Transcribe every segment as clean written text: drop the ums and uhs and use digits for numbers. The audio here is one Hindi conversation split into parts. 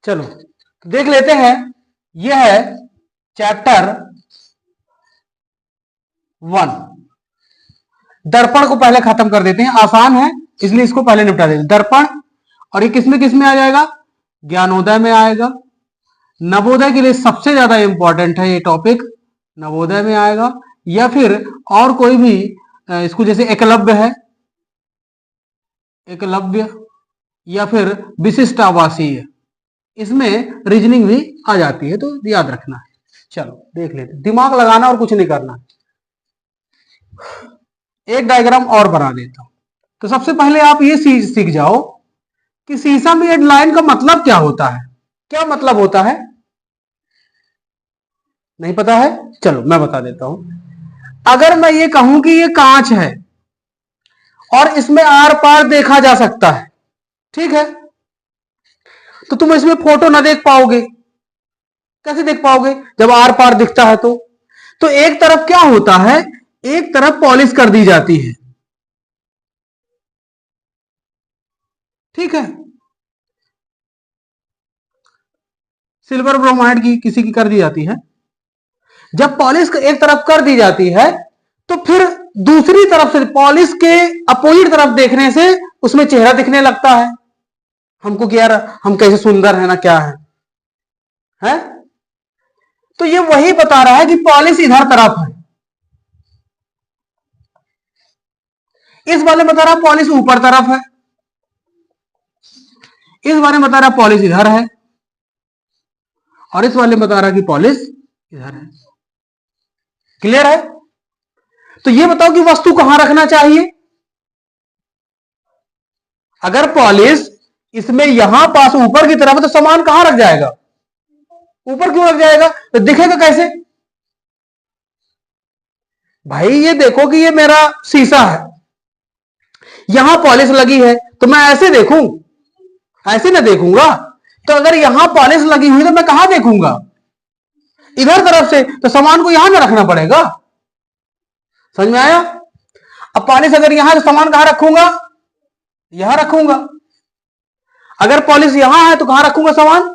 चलो देख लेते हैं। यह है चैप्टर 1। दर्पण को पहले खत्म कर देते हैं, आसान है इसलिए इसको पहले निपटा देते हैं। दर्पण, और ये किसमें आ जाएगा? ज्ञानोदय में आएगा। नवोदय के लिए सबसे ज्यादा इंपॉर्टेंट है ये टॉपिक, नवोदय में आएगा। या फिर और कोई भी इसको, जैसे एकलव्य है, एकलव्य, या फिर विशिष्ट आवासीय, इसमें रीजनिंग भी आ जाती है, तो याद रखना है। चलो देख लेते हैं, दिमाग लगाना और कुछ नहीं करना। एक डायग्राम और बना देता हूं। तो सबसे पहले आप ये सीख जाओ कि सीसा में लाइन का मतलब क्या होता है। क्या मतलब होता है? नहीं पता है? चलो मैं बता देता हूं। अगर मैं ये कहूं कि ये कांच है और इसमें आर पार देखा जा सकता है, ठीक है, तो तुम इसमें फोटो ना देख पाओगे। कैसे देख पाओगे जब आर पार दिखता है? तो एक तरफ क्या होता है, एक तरफ पॉलिश कर दी जाती है, ठीक है, सिल्वर ब्रोमाइड की किसी की कर दी जाती है। जब पॉलिश एक तरफ कर दी जाती है तो फिर दूसरी तरफ से, पॉलिश के अपोजिट तरफ देखने से उसमें चेहरा दिखने लगता है हमको कि यार हम कैसे सुंदर है ना, क्या है? तो ये वही बता रहा है कि पॉलिश इधर तरफ है। इस वाले बता रहा पॉलिश ऊपर तरफ है, इस वाले बता रहा पॉलिश इधर है, और इस वाले बता रहा कि पॉलिश इधर है। क्लियर है? तो ये बताओ कि वस्तु कहां रखना चाहिए? अगर पॉलिश इसमें यहां पास ऊपर की तरफ है तो सामान कहां रख जाएगा? ऊपर क्यों रख जाएगा? तो दिखेगा कैसे? भाई ये देखो कि ये मेरा शीशा है, यहां पॉलिश लगी है, तो मैं ऐसे देखूं? ऐसे ना देखूंगा। तो अगर यहां पॉलिश लगी हुई तो मैं कहां देखूंगा? इधर तरफ से, तो सामान को यहां ना रखना पड़ेगा। समझ में आया? अब पॉलिश अगर यहां, तो सामान कहां रखूंगा? यहां रखूंगा। अगर पॉलिश यहां है तो कहां रखूंगा सामान?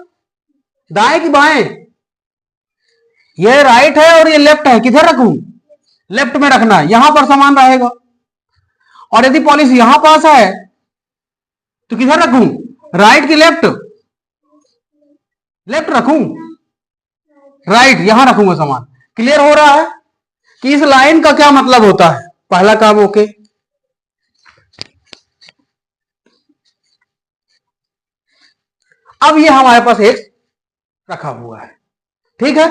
दाएं कि बाएं? ये राइट है और ये लेफ्ट है, किधर रखूं? लेफ्ट में रखना है, यहां पर सामान रहेगा। और यदि पॉलिश यहां पास है तो किधर रखूं? राइट कि लेफ्ट? लेफ्ट रखूं, राइट, यहां रखूंगा सामान। क्लियर हो रहा है कि इस लाइन का क्या मतलब होता है? पहला काम ओके। अब ये हमारे पास एक रखा हुआ है, ठीक है,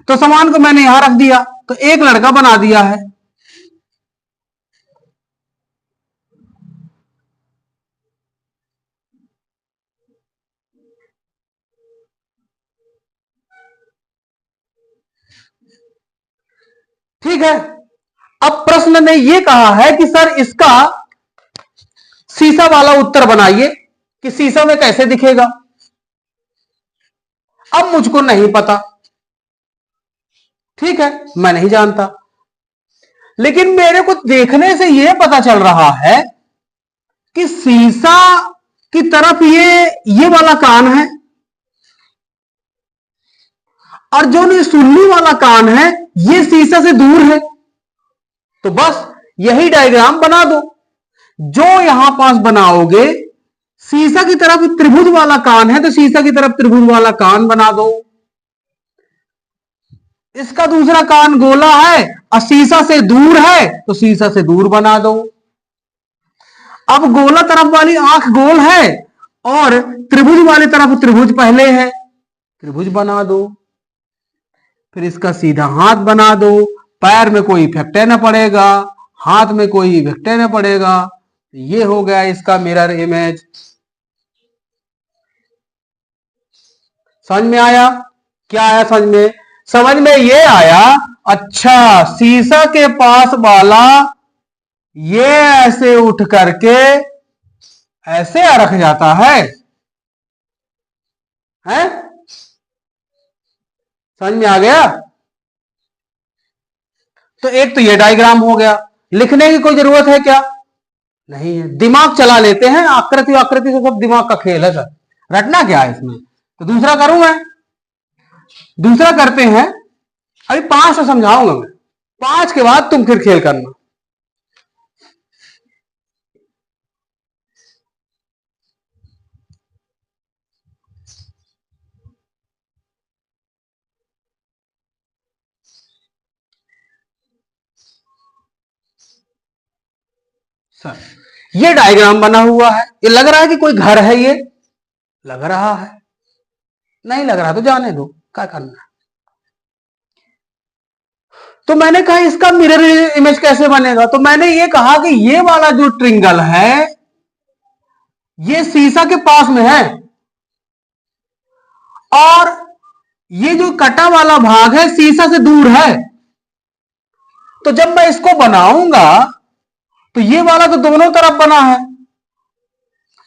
तो सामान को मैंने यहां रख दिया, तो एक लड़का बना दिया है। ठीक है, अब प्रश्न ने यह कहा है कि सर इसका शीशा वाला उत्तर बनाइए कि शीशा में कैसे दिखेगा। अब मुझको नहीं पता, ठीक है, मैं नहीं जानता, लेकिन मेरे को देखने से यह पता चल रहा है कि शीशा की तरफ ये वाला कान है, और जो सुनने वाला कान है ये शीशा से दूर है। तो बस यही डायग्राम बना दो। जो यहां पास बनाओगे, शीशा की तरफ त्रिभुज वाला कान है तो शीशा की तरफ त्रिभुज वाला कान बना दो। इसका दूसरा कान गोला है और शीशा से दूर है तो शीशा से दूर बना दो। अब गोला तरफ वाली आंख गोल है और त्रिभुज वाली तरफ त्रिभुज पहले है, त्रिभुज बना दो। फिर इसका सीधा हाथ बना दो, पैर में कोई इफेक्ट ना पड़ेगा, हाथ में कोई इफेक्ट ना पड़ेगा। ये हो गया इसका मिरर इमेज। समझ में आया? क्या आया समझ में? समझ में ये आया, अच्छा शीशा के पास वाला ये ऐसे उठ करके ऐसे रख जाता है, हैं? समझ में आ गया? तो एक तो ये डायग्राम हो गया, लिखने की कोई जरूरत है क्या? नहीं है, दिमाग चला लेते हैं, आकृति आकृति से सब दिमाग का खेल है सर, रटना क्या है इसमें। तो दूसरा करूं मैं, दूसरा करते हैं। अभी 5 से समझाऊंगा मैं, 5 के बाद तुम फिर खेल करना। सर ये डायग्राम बना हुआ है, ये लग रहा है कि कोई घर है, ये लग रहा है, नहीं लग रहा तो जाने दो, क्या करना है। तो मैंने कहा इसका मिरर इमेज कैसे बनेगा, तो मैंने ये कहा कि ये वाला जो ट्रिंगल है ये शीशा के पास में है, और ये जो कटा वाला भाग है शीशा से दूर है। तो जब मैं इसको बनाऊंगा तो ये वाला तो दोनों तरफ बना है,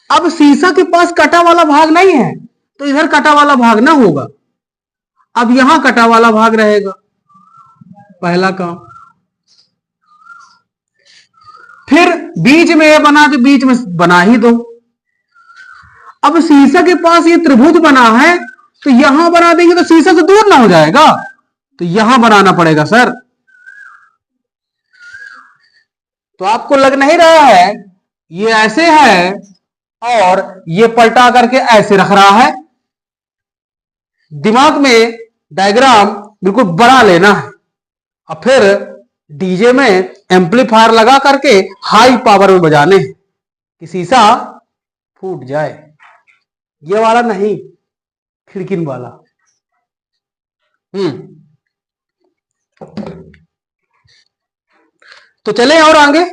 अब शीशा के पास कटा वाला भाग नहीं है, तो इधर कटा वाला भाग ना होगा, अब यहां कटा वाला भाग रहेगा, पहला काम। फिर बीच में ये बना तो बीच में बना ही दो। अब शीशा के पास ये त्रिभुज बना है, तो यहां बना देंगे तो शीशा से दूर ना हो जाएगा, तो यहां बनाना पड़ेगा सर। तो आपको लग नहीं रहा है ये ऐसे है और ये पलटा करके ऐसे रख रहा है, दिमाग में डायग्राम बिल्कुल बना लेना है, और फिर डीजे में एम्पलीफायर लगा करके हाई पावर में बजाने हैं कि शीशा फूट जाए। ये वाला नहीं, खिड़किन वाला। तो चले और आगे।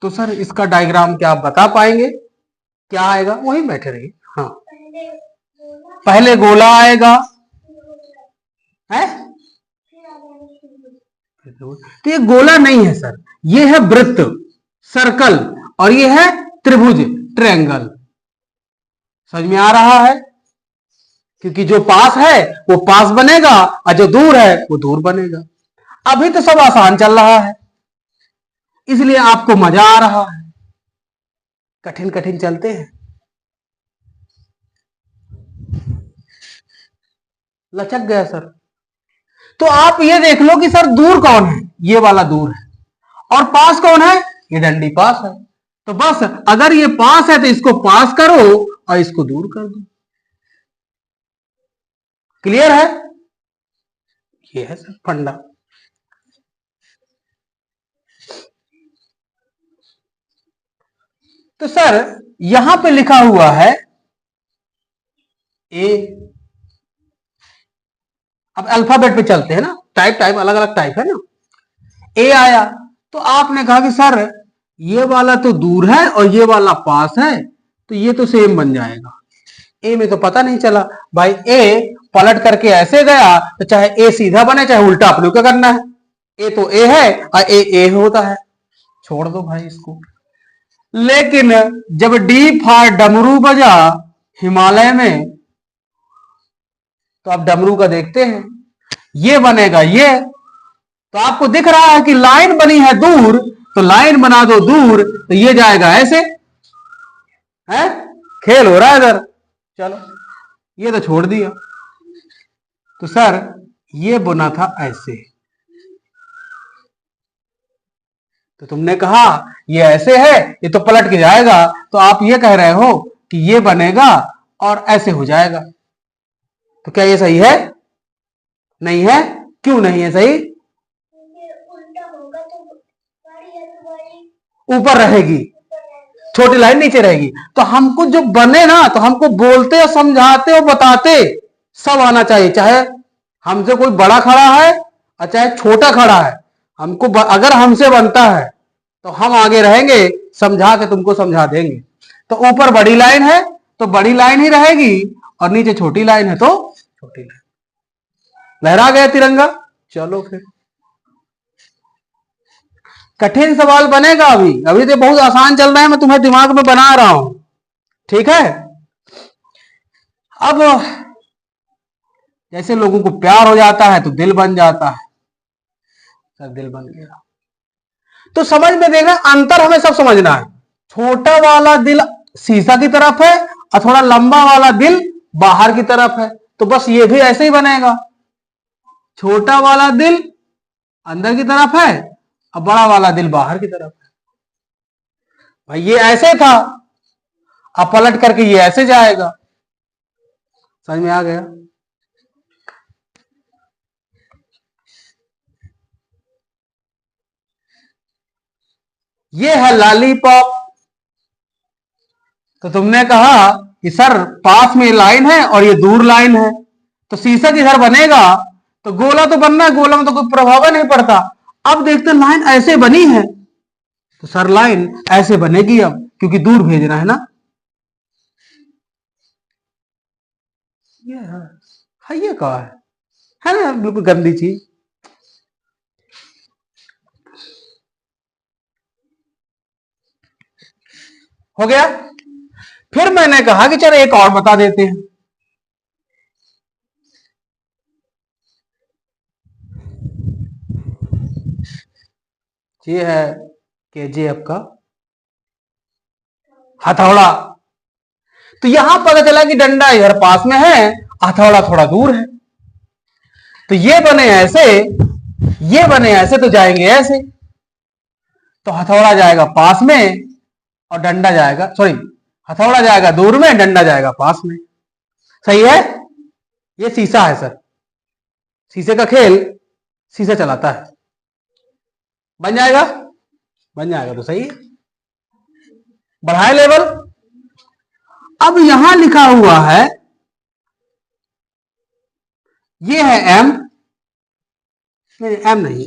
तो सर इसका डायग्राम क्या आप बता पाएंगे, क्या आएगा? वही बैठे रहिए। हाँ, पहले गोला आएगा है, तो ये गोला नहीं है सर, ये है वृत्त, सर्कल, और ये है त्रिभुज, ट्रायंगल। समझ में आ रहा है? क्योंकि जो पास है वो पास बनेगा और जो दूर है वो दूर बनेगा। अभी तो सब आसान चल रहा है, इसलिए आपको मजा आ रहा है, कठिन कठिन चलते हैं। लचक गया सर। तो आप ये देख लो कि सर दूर कौन है, ये वाला दूर है, और पास कौन है, ये डंडी पास है। तो बस अगर ये पास है तो इसको पास करो और इसको दूर कर दो। क्लियर है? ये है सर फंडा। तो सर यहां पे लिखा हुआ है ए। अब अल्फाबेट पे चलते हैं ना, टाइप टाइप अलग अलग टाइप है ना। ए आया तो आपने कहा कि सर ये वाला तो दूर है और ये वाला पास है, तो ये तो सेम बन जाएगा। ए में तो पता नहीं चला भाई, ए पलट करके ऐसे गया तो चाहे ए सीधा बने चाहे उल्टा, अपने को क्या करना है, ए तो ए है और ए होता है, छोड़ दो भाई इसको। लेकिन जब डी फॉर डमरू बजा हिमालय में, तो आप डमरू का देखते हैं, ये बनेगा ये, तो आपको दिख रहा है कि लाइन बनी है दूर, तो लाइन बना दो दूर, तो ये जाएगा ऐसे है, खेल हो रहा है इधर। चलो ये तो छोड़ दिया। तो सर ये बुना था ऐसे, तो तुमने कहा ये ऐसे है, ये तो पलट के जाएगा, तो आप ये कह रहे हो कि ये बनेगा और ऐसे हो जाएगा। तो क्या ये सही है? नहीं है। क्यों नहीं है सही? ऊपर रहेगी, छोटी लाइन नीचे रहेगी। तो हमको जो बने ना, तो हमको बोलते और समझाते और बताते सब आना चाहिए, चाहे हमसे कोई बड़ा खड़ा है और चाहे छोटा खड़ा है। हमको अगर हमसे बनता है तो हम आगे रहेंगे, समझा के तुमको समझा देंगे। तो ऊपर बड़ी लाइन है तो बड़ी लाइन ही रहेगी, और नीचे छोटी लाइन है तो छोटी लाइन। लहरा गया तिरंगा। चलो फिर कठिन सवाल बनेगा। अभी अभी तो बहुत आसान चल रहा है, मैं तुम्हें दिमाग में बना रहा हूं, ठीक है। अब जैसे लोगों को प्यार हो जाता है तो दिल बन जाता है। सर दिल बन गया। तो समझ में देखना, अंतर हमें सब समझना है। छोटा वाला दिल शीशा की तरफ है और थोड़ा लंबा वाला दिल बाहर की तरफ है। तो बस ये भी ऐसे ही बनेगा, छोटा वाला दिल अंदर की तरफ है और बड़ा वाला दिल बाहर की तरफ है। भाई ये ऐसे था, अब पलट करके ये ऐसे जाएगा। समझ में आ गया? ये है लॉलीपॉप। तो तुमने कहा कि सर पास में लाइन है और ये दूर लाइन है, तो शीशा जिधर बनेगा तो गोला तो बनना है, गोला में तो कोई प्रभाव नहीं पड़ता। अब देखते लाइन ऐसे बनी है, तो सर लाइन ऐसे बनेगी अब, क्योंकि दूर भेजना है ना। ये कहा है ना, बिल्कुल गंदी चीज। हो गया। फिर मैंने कहा कि चलो एक और बता देते हैं। ये है केजीएफ का हथौड़ा। तो यहां पता चला कि डंडा इधर पास में है, हथौड़ा थोड़ा दूर है। तो ये बने ऐसे, ये बने ऐसे, तो जाएंगे ऐसे। तो हथौड़ा जाएगा पास में और डंडा जाएगा, सॉरी, हथौड़ा जाएगा दूर में, डंडा जाएगा पास में। सही है? ये शीशा है सर, शीशे का खेल शीशा चलाता है। बन जाएगा? बन जाएगा तो सही है। बढ़ाए लेवल। अब यहां लिखा हुआ है, ये है एम, नहीं एम नहीं,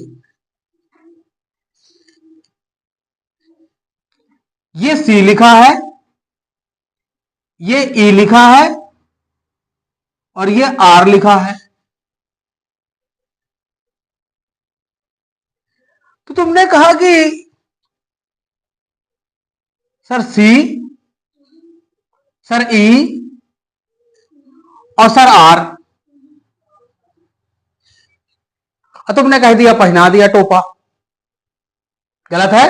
ये सी लिखा है, ये ई लिखा है और ये आर लिखा है। तो तुमने कहा कि सर सी, सर ई और सर आर, तुमने कह दिया, पहना दिया टोपा। गलत है?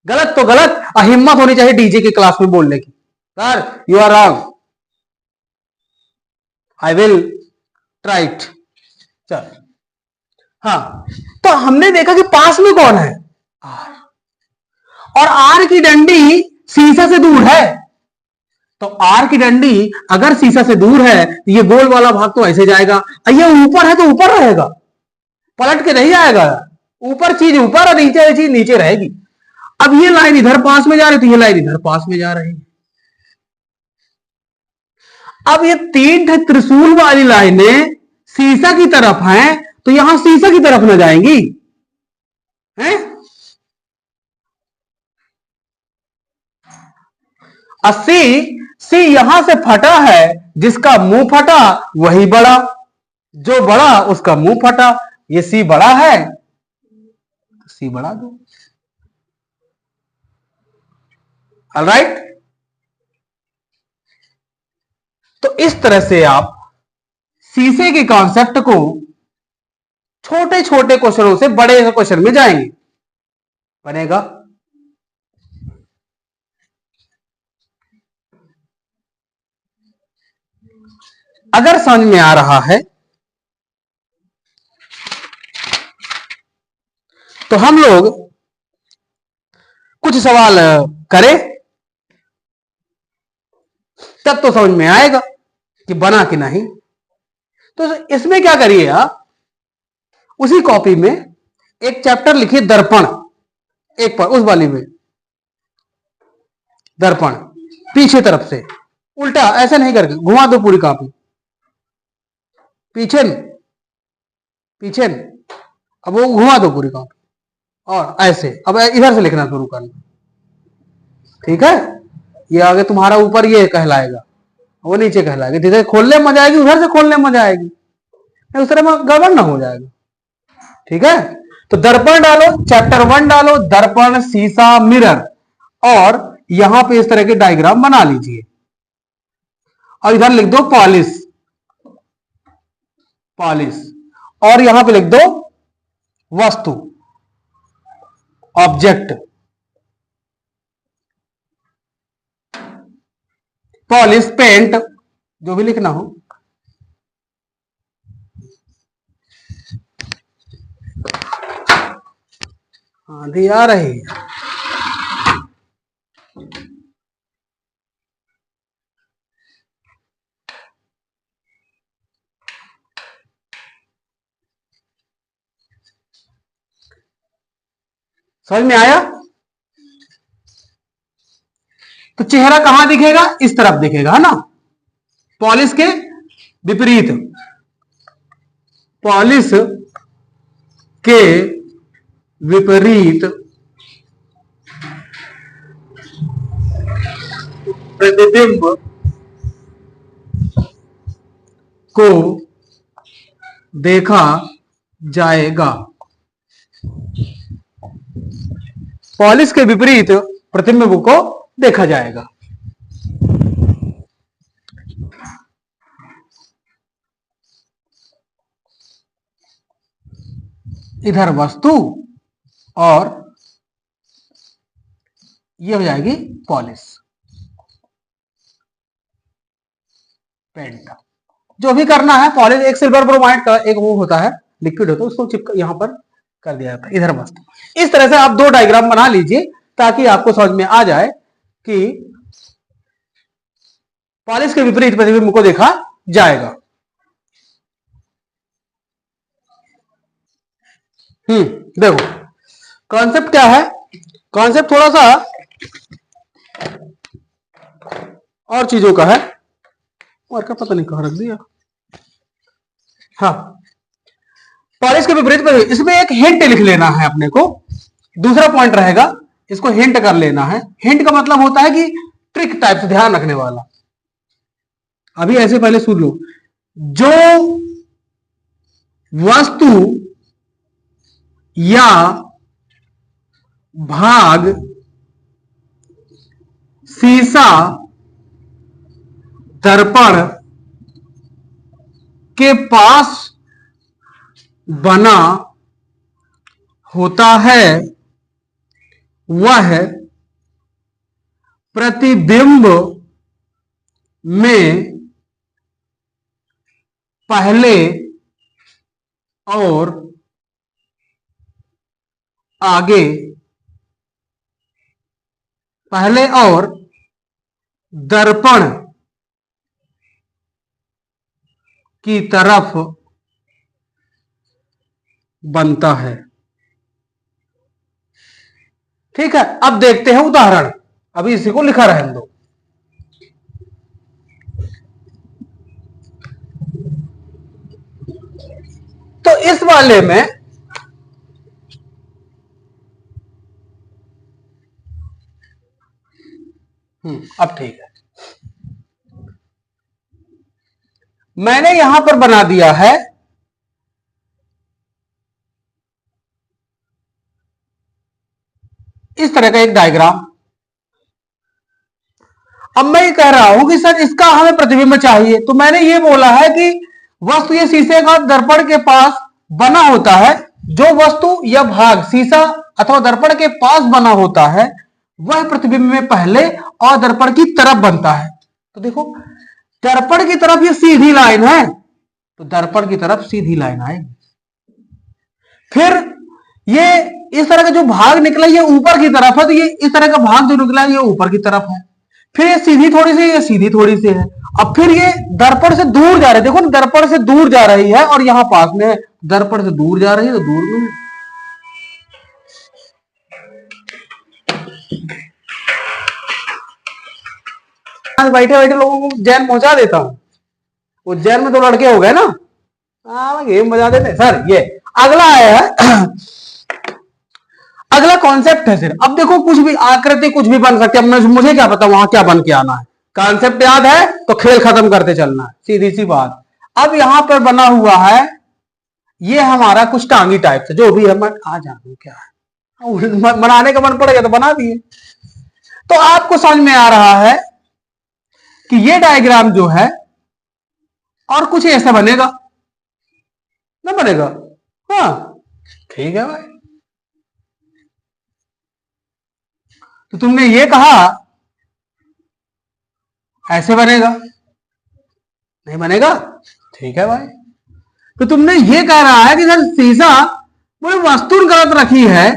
गलत तो गलत, हिम्मत होनी चाहिए डीजे की क्लास में बोलने की, sir you are wrong, I will try it. चल, हाँ, तो हमने देखा कि पास में कौन है? आर। और आर की डंडी शीशा से दूर है। तो आर की डंडी अगर शीशा से दूर है तो ये गोल वाला भाग तो ऐसे जाएगा, ये ऊपर है तो ऊपर रहेगा, पलट के नहीं आएगा। ऊपर चीज ऊपर और नीचे चीज नीचे रहेगी। अब ये लाइन इधर पास में जा रही, तो ये लाइन इधर पास में जा रही है। अब ये तीन त्रिशूल वाली लाइनें शीशा की तरफ हैं, तो यहां शीशा की तरफ न जाएंगी हैं? सी, सी यहां से फटा है, जिसका मुंह फटा वही बड़ा, जो बड़ा उसका मुंह फटा। ये सी बड़ा है, सी बड़ा दो। ऑलराइट। तो इस तरह से आप शीशे के कॉन्सेप्ट को छोटे छोटे क्वेश्चनों से बड़े क्वेश्चन में जाएंगे। बनेगा? अगर समझ में आ रहा है तो हम लोग कुछ सवाल करें, तब तो समझ में आएगा कि बना कि नहीं। तो इसमें क्या करिए आप, उसी कॉपी में एक चैप्टर लिखिए दर्पण, एक पर उस वाली में दर्पण, पीछे तरफ से उल्टा, ऐसे नहीं करके घुमा दो पूरी कॉपी, पीछे पीछे, अब वो घुमा दो पूरी कॉपी और ऐसे, अब इधर से लिखना शुरू करना। ठीक है? ये आगे तुम्हारा ऊपर ये कहलाएगा, वो नीचे कहलाएगा। जिधर खोलने में मजा आएगी उधर से खोलने में मजा आएगी, उस तरह में गड़बड़ ना हो जाएगा। ठीक है? तो दर्पण डालो, चैप्टर 1 डालो, दर्पण, शीशा, मिरर, और यहां पे इस तरह के डायग्राम बना लीजिए और इधर लिख दो पॉलिश। पॉलिश, और यहां पे लिख दो वस्तु, ऑब्जेक्ट। पॉलिश, पेंट, जो भी लिखना हो। आंधी आ रही है। समझ में आया? तो चेहरा कहां दिखेगा? इस तरफ दिखेगा, है ना। पॉलिश के विपरीत, पॉलिश के विपरीत प्रतिबिंब को देखा जाएगा। पॉलिश के विपरीत प्रतिबिंब को देखा जाएगा। इधर वस्तु और ये हो जाएगी पॉलिश, पेंट। जो भी करना है, पॉलिश एक सिल्वर ब्रोमाइड का एक वो होता है, लिक्विड होता है, उसको चिपका यहां पर कर दिया जाता है। इधर वस्तु। इस तरह से आप दो डायग्राम बना लीजिए ताकि आपको समझ में आ जाए कि पॉलिश के विपरीत प्रतिबिंब को देखा जाएगा। देखो कॉन्सेप्ट क्या है। कॉन्सेप्ट थोड़ा सा और चीजों का है, और का पता नहीं कहां रख दिया। हाँ, पॉलिश के विपरीत प्रतिबिंब, इसमें एक हिंट लिख लेना है अपने को। दूसरा पॉइंट रहेगा, इसको हिंट कर लेना है। हिंट का मतलब होता है कि ट्रिक टाइप से ध्यान रखने वाला। अभी ऐसे पहले सुन लो। जो वस्तु या भाग शीशा दर्पण के पास बना होता है वह प्रतिबिंब में पहले और आगे, पहले और दर्पण की तरफ बनता है। ठीक है, अब देखते हैं उदाहरण। अभी इसी को लिखा रहने दो। तो इस वाले में अब ठीक है, मैंने यहां पर बना दिया है इस तरह का एक डायग्राम। अब मैं ये कह रहा हूं कि सर इसका हमें प्रतिबिंब चाहिए, तो मैंने ये बोला है कि वस्तु ये शीशे का दर्पण के पास बना होता है। जो वस्तु या भाग शीशा अथवा दर्पण के पास बना होता है वह प्रतिबिंब में पहले और दर्पण की तरफ बनता है। तो देखो, दर्पण की तरफ ये सीधी लाइन है, तो दर्पण की तरफ सीधी लाइन आएगी। फिर ये इस तरह का जो भाग निकला ये ऊपर की तरफ है, तो ये इस तरह का भाग जो निकला ये ऊपर की तरफ है। फिर ये सीधी थोड़ी सी, ये सीधी थोड़ी सी है। अब फिर ये दर्पण से दूर जा रही है, देखो ना, दर्पण से दूर जा रही है और यहां पास में है। दर्पण से दूर जा रही है तो दूर में है। बैठे बैठे लोगों को जैन पहुंचा देता हूं। उज्जैन में 2 लड़के हो गए ना, गेम बजा देते सर। ये अगला आया है अगला कॉन्सेप्ट है सिर्फ। अब देखो, कुछ भी आकृति कुछ भी बन सकती है, मुझे क्या पता वहां क्या बन के आना है। कॉन्सेप्ट याद है तो खेल खत्म करते चलना है, सीधी सी बात। अब यहां पर बना हुआ है ये हमारा कुछ टांगी टाइप से, जो भी है। मैं आ जानू क्या है, बनाने का मन पड़ेगा तो बना दिए। तो आपको समझ में आ रहा है कि ये डायग्राम जो है और कुछ ऐसा बनेगा। ना बनेगा। हाँ ठीक है भाई। तो तुमने ये कहा ऐसे बनेगा, नहीं बनेगा। ठीक है भाई। तो तुमने ये कह रहा है कि सर शीशा बोले वस्तु गलत रखी है,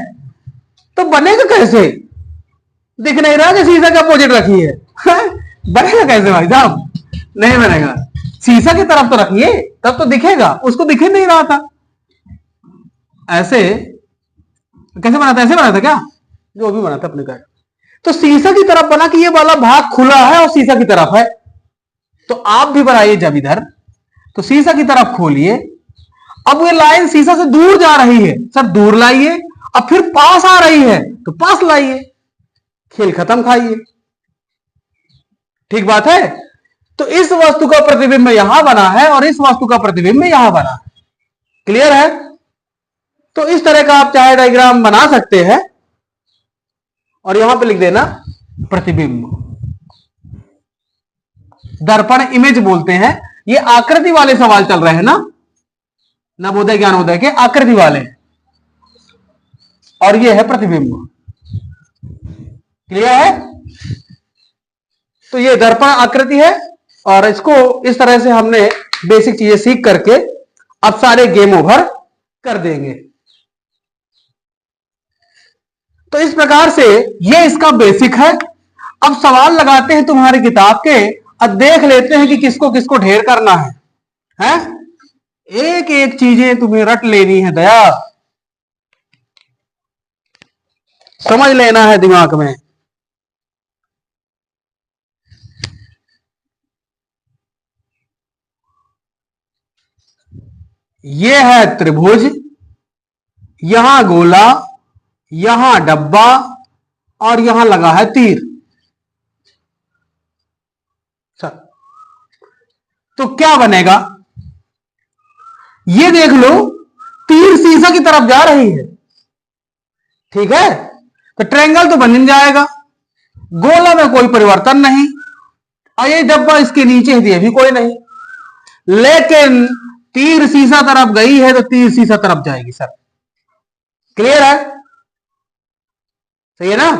तो बनेगा कैसे? दिख नहीं रहा कि शीशा के अपोजिट रखी है। बनेगा कैसे भाई साहब? नहीं बनेगा। शीशा की तरफ तो रखिए, तब तो दिखेगा। उसको दिख ही नहीं रहा था। ऐसे कैसे बना था? ऐसे बना था क्या? जो भी बना था अपने का। तो शीशा की तरफ बना कि ये वाला भाग खुला है और शीशा की तरफ है। तो आप भी बनाइए जब इधर, तो शीशा की तरफ खोलिए। अब ये लाइन शीशा से दूर जा रही है, सर दूर लाइए। अब फिर पास आ रही है तो पास लाइए। खेल खत्म, खाइए। ठीक बात है। तो इस वस्तु का प्रतिबिंब यहां बना है और इस वस्तु का प्रतिबिंब यहां बना है। क्लियर है? तो इस तरह का आप चाहे डायग्राम बना सकते हैं और यहां पे लिख देना प्रतिबिंब। दर्पण इमेज बोलते हैं। ये आकृति वाले सवाल चल रहे हैं ना, नवोदय ज्ञानोदय के आकृति वाले, और ये है प्रतिबिंब। क्लियर है? तो ये दर्पण आकृति है और इसको इस तरह से हमने बेसिक चीजें सीख करके अब सारे गेम ओवर कर देंगे। तो इस प्रकार से ये इसका बेसिक है। अब सवाल लगाते हैं तुम्हारी किताब के और देख लेते हैं कि किसको किसको ढेर करना है? एक एक चीजें तुम्हें रट लेनी है दया, समझ लेना है दिमाग में। ये है त्रिभुज, यहां गोला, यहां डब्बा और यहां लगा है तीर। तो क्या बनेगा? ये देख लो, तीर शीशा की तरफ जा रही है। ठीक है, तो ट्रायंगल तो बन जाएगा। गोला में कोई परिवर्तन नहीं और ये डब्बा इसके नीचे है, भी कोई नहीं। लेकिन तीर शीशा तरफ गई है तो तीर शीशा तरफ जाएगी। सर क्लियर है? सही है ना?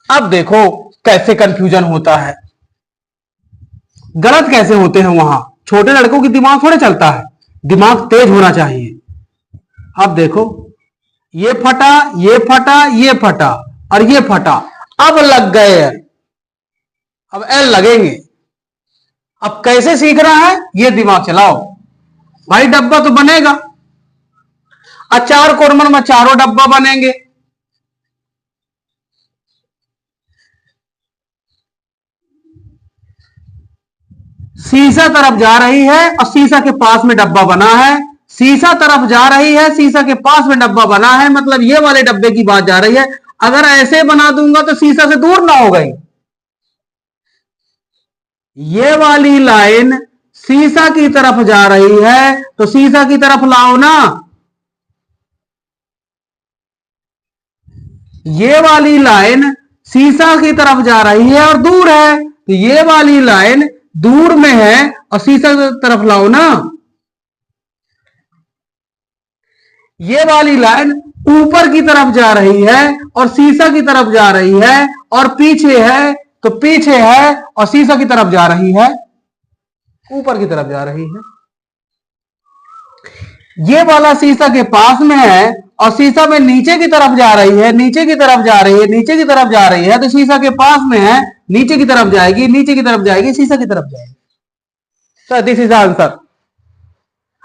अब देखो कैसे कंफ्यूजन होता है, गलत कैसे होते हैं वहां। छोटे लड़कों की दिमाग थोड़े चलता है, दिमाग तेज होना चाहिए। अब देखो, ये फटा, ये फटा, ये फटा और ये फटा, अब लग गए। अब एल लगेंगे। अब कैसे सीख रहा है, ये दिमाग चलाओ भाई। डब्बा तो बनेगा, चार कॉर्नर में चारों डब्बा बनेंगे। शीशा तरफ जा रही है और शीशा के पास में डब्बा बना है। शीशा तरफ जा रही है, शीशा के पास में डब्बा बना है, मतलब ये वाले डब्बे की बात जा रही है। अगर ऐसे बना दूंगा तो शीशा से दूर ना हो गई। ये वाली लाइन शीशा की तरफ जा रही है तो शीशा की तरफ लाओ ना। ये वाली लाइन शीशा की तरफ जा रही है और दूर है, तो ये वाली लाइन दूर में है और शीशा की तरफ लाओ ना। ये वाली लाइन ऊपर की तरफ जा रही है और शीशा की तरफ जा रही है, और पीछे है तो पीछे है और शीशा की तरफ जा रही है, ऊपर की तरफ जा रही है। ये वाला शीशा के पास में है और शीशा में नीचे की तरफ जा रही है, नीचे की तरफ जा रही है, नीचे की तरफ जा रही है, तो शीशा के पास में है, नीचे की तरफ जाएगी, नीचे की तरफ जाएगी, शीशा की तरफ जाएगी। तो दिस इज आंसर।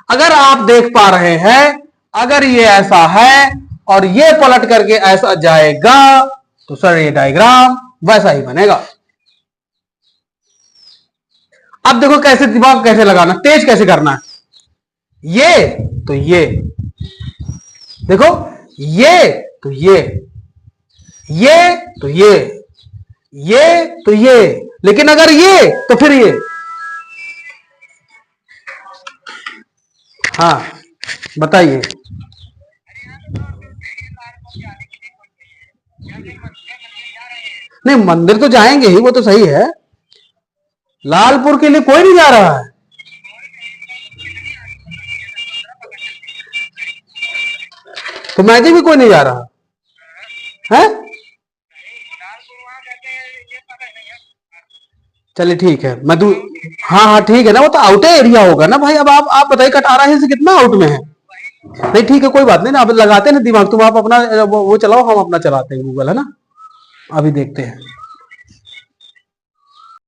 अगर आप देख पा रहे हैं, अगर ये ऐसा है और ये पलट करके ऐसा जाएगा तो सर ये डायग्राम वैसा ही बनेगा। अब देखो कैसे दिमाग कैसे लगाना, तेज कैसे करना है। ये तो ये देखो, ये तो ये तो ये तो ये, लेकिन अगर ये तो फिर ये। हाँ बताइए। नहीं मंदिर तो जाएंगे ही, वो तो सही है। लालपुर के लिए कोई नहीं जा रहा है। तो मैजिक भी कोई नहीं जा रहा है। चलिए ठीक है, मैं दू हाँ हाँ ठीक है ना, वो तो आउट एरिया होगा ना भाई। अब आप बताइए कटारा हिल से कितना आउट में है। नहीं ठीक है, कोई बात नहीं ना, अब लगाते हैं ना दिमाग। तुम आप अपना वो चलाओ, हम अपना चलाते हैं गूगल, है ना। अभी देखते हैं।